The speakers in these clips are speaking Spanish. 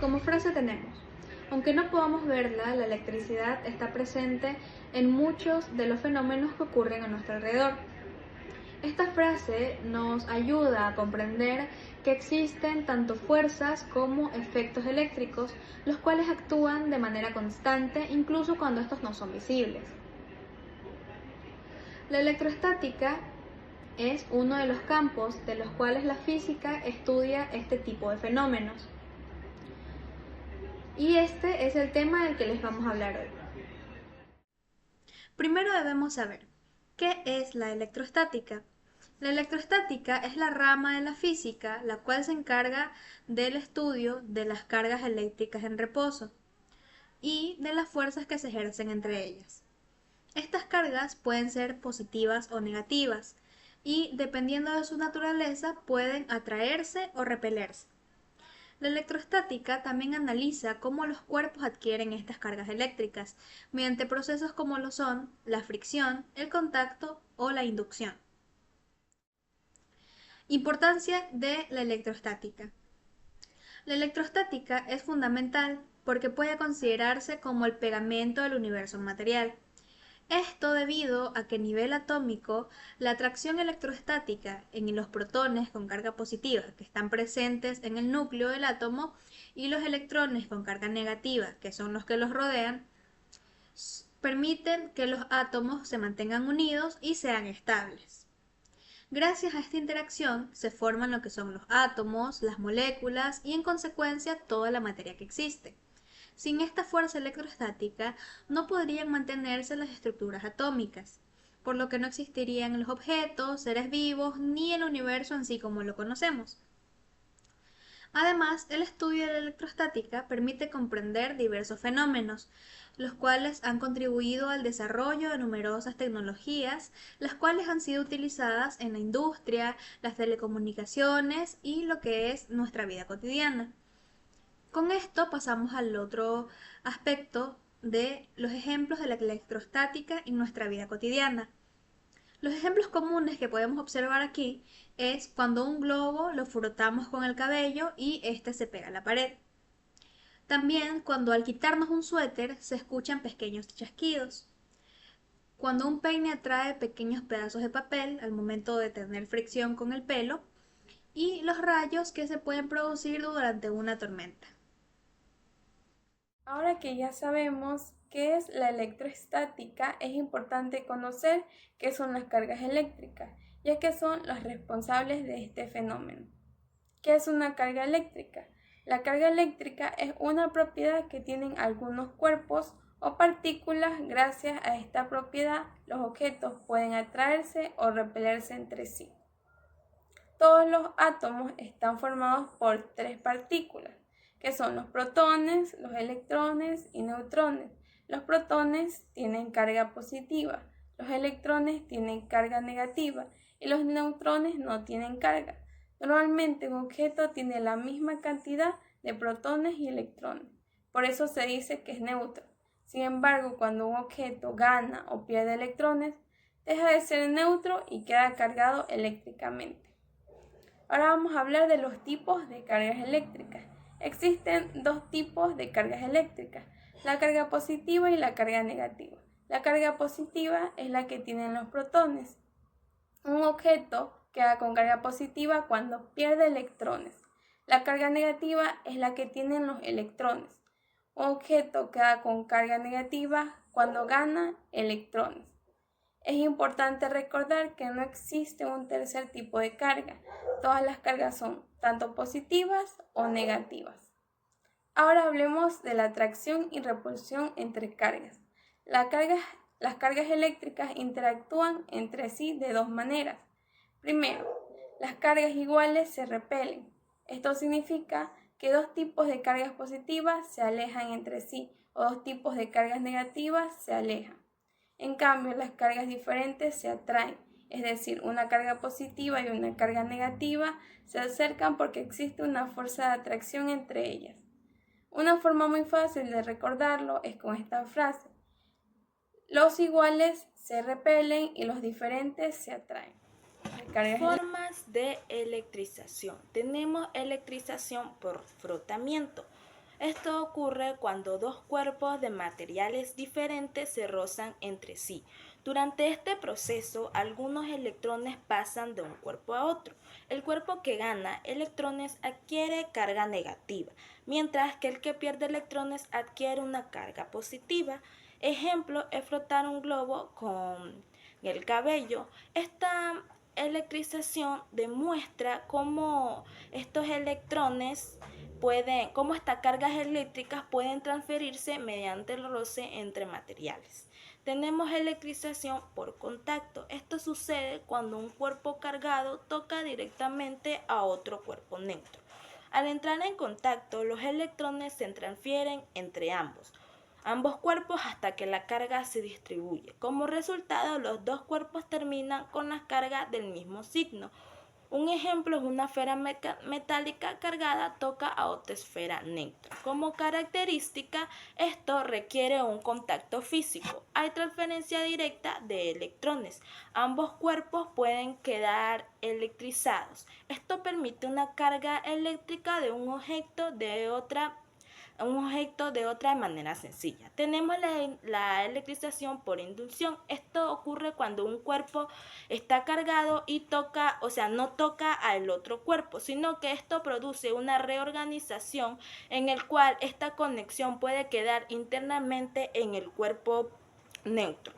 Como frase tenemos: aunque no podamos verla, la electricidad está presente en muchos de los fenómenos que ocurren a nuestro alrededor. Esta frase nos ayuda a comprender que existen tanto fuerzas como efectos eléctricos, los cuales actúan de manera constante incluso cuando estos no son visibles. La electroestática es uno de los campos de los cuales la física estudia este tipo de fenómenos. Y este es el tema del que les vamos a hablar hoy. Primero debemos saber, ¿qué es la electroestática? La electroestática es la rama de la física la cual se encarga del estudio de las cargas eléctricas en reposo y de las fuerzas que se ejercen entre ellas. Estas cargas pueden ser positivas o negativas y, dependiendo de su naturaleza, pueden atraerse o repelerse. La electroestática también analiza cómo los cuerpos adquieren estas cargas eléctricas, mediante procesos como lo son la fricción, el contacto o la inducción. Importancia de la electroestática. La electroestática es fundamental porque puede considerarse como el pegamento del universo material. Esto debido a que a nivel atómico, la atracción electrostática en los protones con carga positiva que están presentes en el núcleo del átomo y los electrones con carga negativa, que son los que los rodean, permiten que los átomos se mantengan unidos y sean estables. Gracias a esta interacción se forman lo que son los átomos, las moléculas y en consecuencia toda la materia que existe. Sin esta fuerza electrostática no podrían mantenerse las estructuras atómicas, por lo que no existirían los objetos, seres vivos, ni el universo en sí como lo conocemos. Además, el estudio de la electrostática permite comprender diversos fenómenos, los cuales han contribuido al desarrollo de numerosas tecnologías, las cuales han sido utilizadas en la industria, las telecomunicaciones y lo que es nuestra vida cotidiana. Con esto pasamos al otro aspecto de los ejemplos de la electrostática en nuestra vida cotidiana. Los ejemplos comunes que podemos observar aquí es cuando un globo lo frotamos con el cabello y este se pega a la pared. También cuando al quitarnos un suéter se escuchan pequeños chasquidos. Cuando un peine atrae pequeños pedazos de papel al momento de tener fricción con el pelo y los rayos que se pueden producir durante una tormenta. Ahora que ya sabemos qué es la electroestática, es importante conocer qué son las cargas eléctricas, ya que son las responsables de este fenómeno. ¿Qué es una carga eléctrica? La carga eléctrica es una propiedad que tienen algunos cuerpos o partículas. Gracias a esta propiedad, los objetos pueden atraerse o repelerse entre sí. Todos los átomos están formados por tres partículas, que son los protones, los electrones y neutrones. Los protones tienen carga positiva, los electrones tienen carga negativa y los neutrones no tienen carga. Normalmente un objeto tiene la misma cantidad de protones y electrones, por eso se dice que es neutro. Sin embargo, cuando un objeto gana o pierde electrones, deja de ser neutro y queda cargado eléctricamente. Ahora vamos a hablar de los tipos de cargas eléctricas. Existen dos tipos de cargas eléctricas, la carga positiva y la carga negativa. La carga positiva es la que tienen los protones. Un objeto queda con carga positiva cuando pierde electrones. La carga negativa es la que tienen los electrones. Un objeto queda con carga negativa cuando gana electrones. Es importante recordar que no existe un tercer tipo de carga. Todas las cargas son tanto positivas o negativas. Ahora hablemos de la atracción y repulsión entre cargas. Las cargas eléctricas interactúan entre sí de dos maneras. Primero, las cargas iguales se repelen. Esto significa que dos tipos de cargas positivas se alejan entre sí o dos tipos de cargas negativas se alejan. En cambio, las cargas diferentes se atraen, es decir, una carga positiva y una carga negativa se acercan porque existe una fuerza de atracción entre ellas. Una forma muy fácil de recordarlo es con esta frase: los iguales se repelen y los diferentes se atraen. Formas de electrización. Tenemos electrización por frotamiento. Esto ocurre cuando dos cuerpos de materiales diferentes se rozan entre sí. Durante este proceso, algunos electrones pasan de un cuerpo a otro. El cuerpo que gana electrones adquiere carga negativa, mientras que el que pierde electrones adquiere una carga positiva. Ejemplo es frotar un globo con el cabello. Esta electrización demuestra cómo estos electrones cómo estas cargas eléctricas pueden transferirse mediante el roce entre materiales. Tenemos electrización por contacto. Esto sucede cuando un cuerpo cargado toca directamente a otro cuerpo neutro. Al entrar en contacto, los electrones se transfieren entre ambos cuerpos hasta que la carga se distribuye. Como resultado, los dos cuerpos terminan con las cargas del mismo signo. Un ejemplo es una esfera metálica cargada toca a otra esfera neutra. Como característica, esto requiere un contacto físico. Hay transferencia directa de electrones. Ambos cuerpos pueden quedar electrizados. Esto permite una carga eléctrica de un objeto de otra manera sencilla. Tenemos la electrización por inducción. Esto ocurre cuando un cuerpo está cargado y toca, o sea, no toca al otro cuerpo, sino que esto produce una reorganización en el cual esta conexión puede quedar internamente en el cuerpo neutro.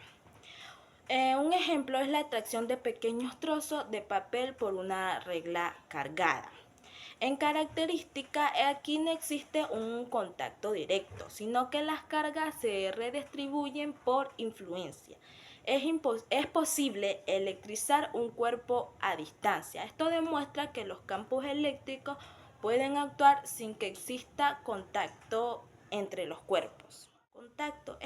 Un ejemplo es la atracción de pequeños trozos de papel por una regla cargada. En característica, aquí no existe un contacto directo, sino que las cargas se redistribuyen por influencia. Es posible electrizar un cuerpo a distancia. Esto demuestra que los campos eléctricos pueden actuar sin que exista contacto entre los cuerpos. Contacto.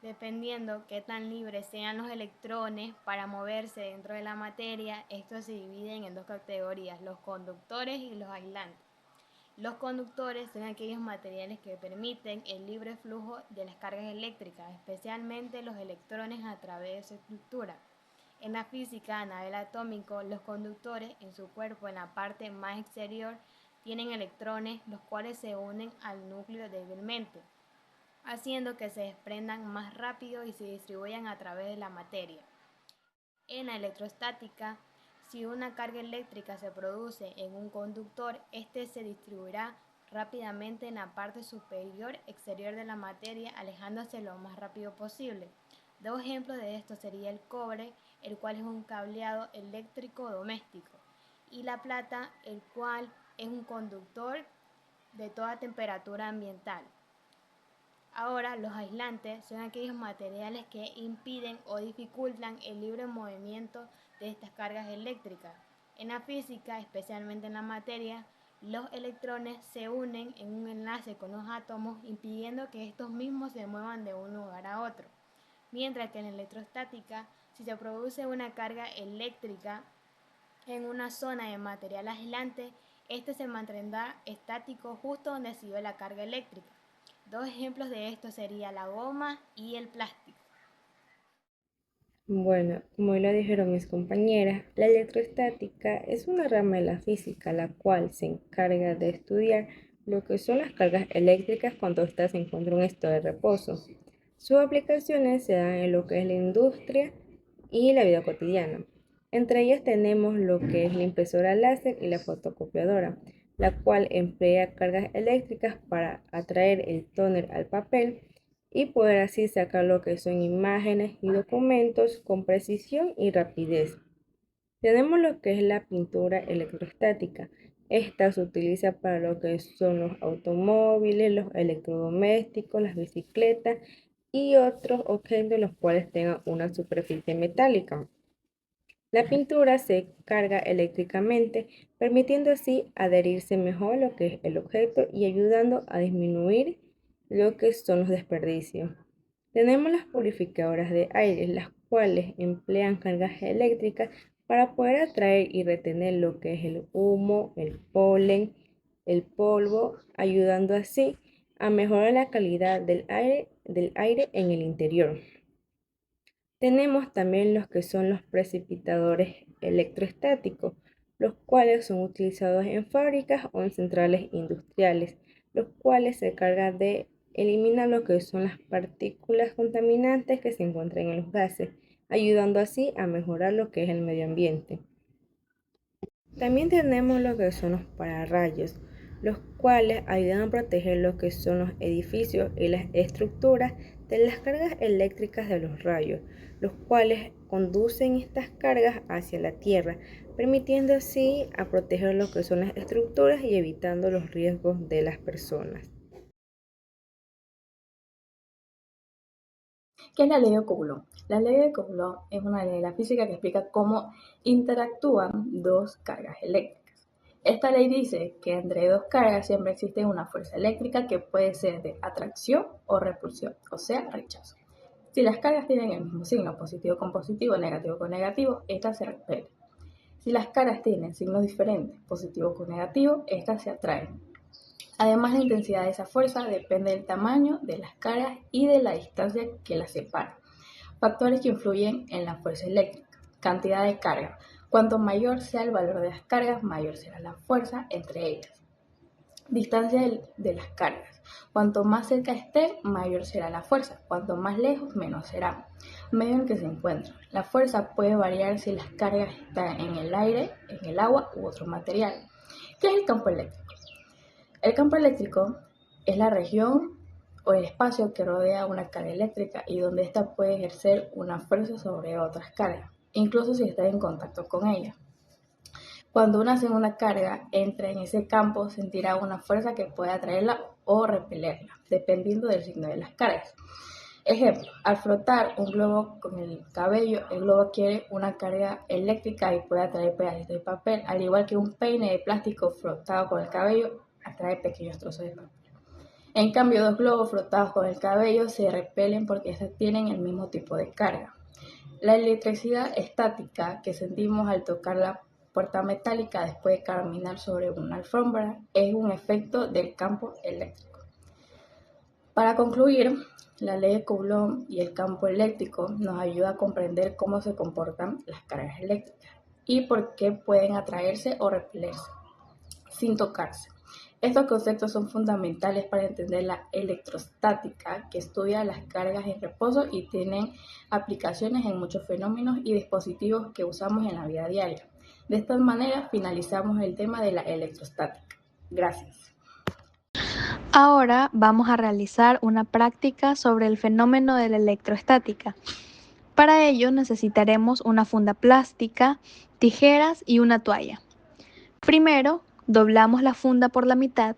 Dependiendo qué tan libres sean los electrones para moverse dentro de la materia, estos se dividen en dos categorías, los conductores y los aislantes. Los conductores son aquellos materiales que permiten el libre flujo de las cargas eléctricas, especialmente los electrones a través de su estructura. En la física a nivel atómico, los conductores en su cuerpo, en la parte más exterior, tienen electrones, los cuales se unen al núcleo débilmente, haciendo que se desprendan más rápido y se distribuyan a través de la materia. En la electrostática, si una carga eléctrica se produce en un conductor, este se distribuirá rápidamente en la parte superior exterior de la materia, alejándose lo más rápido posible. Dos ejemplos de esto sería el cobre, el cual es un cableado eléctrico doméstico, y la plata, el cual es un conductor de toda temperatura ambiental. Ahora, los aislantes son aquellos materiales que impiden o dificultan el libre movimiento de estas cargas eléctricas. En la física, especialmente en la materia, los electrones se unen en un enlace con los átomos, impidiendo que estos mismos se muevan de un lugar a otro. Mientras que en la electrostática, si se produce una carga eléctrica en una zona de material aislante, este se mantendrá estático justo donde se dio la carga eléctrica. Dos ejemplos de esto serían la goma y el plástico. Bueno, como ya lo dijeron mis compañeras, la electrostática es una rama de la física la cual se encarga de estudiar lo que son las cargas eléctricas cuando ésta se encuentra en estado de reposo. Sus aplicaciones se dan en lo que es la industria y la vida cotidiana. Entre ellas tenemos lo que es la impresora láser y la fotocopiadora, la cual emplea cargas eléctricas para atraer el tóner al papel y poder así sacar lo que son imágenes y documentos con precisión y rapidez. Tenemos lo que es la pintura electrostática. Esta se utiliza para lo que son los automóviles, los electrodomésticos, las bicicletas y otros objetos los cuales tengan una superficie metálica. La pintura se carga eléctricamente, permitiendo así adherirse mejor a lo que es el objeto y ayudando a disminuir lo que son los desperdicios. Tenemos las purificadoras de aire, las cuales emplean cargas eléctricas para poder atraer y retener lo que es el humo, el polen, el polvo, ayudando así a mejorar la calidad del aire en el interior. Tenemos también los que son los precipitadores electrostáticos, los cuales son utilizados en fábricas o en centrales industriales. los cuales se encargan de eliminar lo que son las partículas contaminantes que se encuentran en los gases, ayudando así a mejorar lo que es el medio ambiente. También tenemos lo que son los pararrayos, los cuales ayudan a proteger lo que son los edificios y las estructuras de las cargas eléctricas de los rayos, los cuales conducen estas cargas hacia la Tierra, permitiendo así a proteger lo que son las estructuras y evitando los riesgos de las personas. ¿Qué es la ley de Coulomb? La ley de Coulomb es una ley de la física que explica cómo interactúan dos cargas eléctricas. Esta ley dice que entre dos cargas siempre existe una fuerza eléctrica que puede ser de atracción o repulsión, o sea, rechazo. Si las cargas tienen el mismo signo, positivo con positivo, negativo con negativo, estas se repelen. Si las cargas tienen signos diferentes, positivo con negativo, estas se atraen. Además, la intensidad de esa fuerza depende del tamaño de las cargas y de la distancia que las separa. Factores que influyen en la fuerza eléctrica. Cantidad de carga. Cuanto mayor sea el valor de las cargas, mayor será la fuerza entre ellas. Distancia de las cargas. Cuanto más cerca estén, mayor será la fuerza. Cuanto más lejos, menos será. Medio en que se encuentran. La fuerza puede variar si las cargas están en el aire, en el agua u otro material. ¿Qué es el campo eléctrico? El campo eléctrico es la región o el espacio que rodea una carga eléctrica y donde ésta puede ejercer una fuerza sobre otras cargas, incluso si está en contacto con ella. Cuando una segunda carga entra en ese campo, sentirá una fuerza que puede atraerla o repelerla, dependiendo del signo de las cargas. Ejemplo, al frotar un globo con el cabello, el globo adquiere una carga eléctrica y puede atraer pedacitos de papel, al igual que un peine de plástico frotado con el cabello atrae pequeños trozos de papel. En cambio, dos globos frotados con el cabello se repelen porque estos tienen el mismo tipo de carga. La electricidad estática que sentimos al tocar la puerta metálica después de caminar sobre una alfombra es un efecto del campo eléctrico. Para concluir, la ley de Coulomb y el campo eléctrico nos ayuda a comprender cómo se comportan las cargas eléctricas y por qué pueden atraerse o repelerse sin tocarse. Estos conceptos son fundamentales para entender la electrostática, que estudia las cargas en reposo y tienen aplicaciones en muchos fenómenos y dispositivos que usamos en la vida diaria. De esta manera finalizamos el tema de la electrostática. Gracias. Ahora vamos a realizar una práctica sobre el fenómeno de la electroestática. Para ello necesitaremos una funda plástica, tijeras y una toalla. Primero, doblamos la funda por la mitad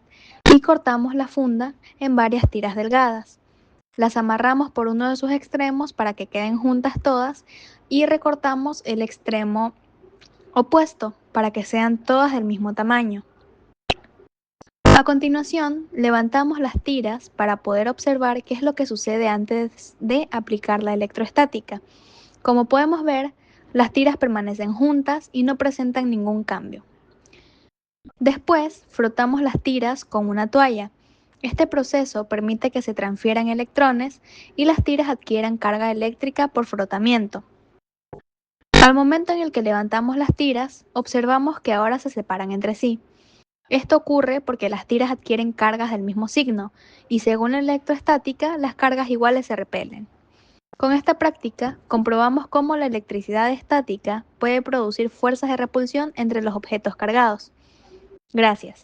y cortamos la funda en varias tiras delgadas. Las amarramos por uno de sus extremos para que queden juntas todas y recortamos el extremo opuesto para que sean todas del mismo tamaño. A continuación, levantamos las tiras para poder observar qué es lo que sucede antes de aplicar la electroestática. Como podemos ver, las tiras permanecen juntas y no presentan ningún cambio. Después, frotamos las tiras con una toalla. Este proceso permite que se transfieran electrones y las tiras adquieran carga eléctrica por frotamiento. Al momento en el que levantamos las tiras, observamos que ahora se separan entre sí. Esto ocurre porque las tiras adquieren cargas del mismo signo y según la electroestática, las cargas iguales se repelen. Con esta práctica, comprobamos cómo la electricidad estática puede producir fuerzas de repulsión entre los objetos cargados. Gracias.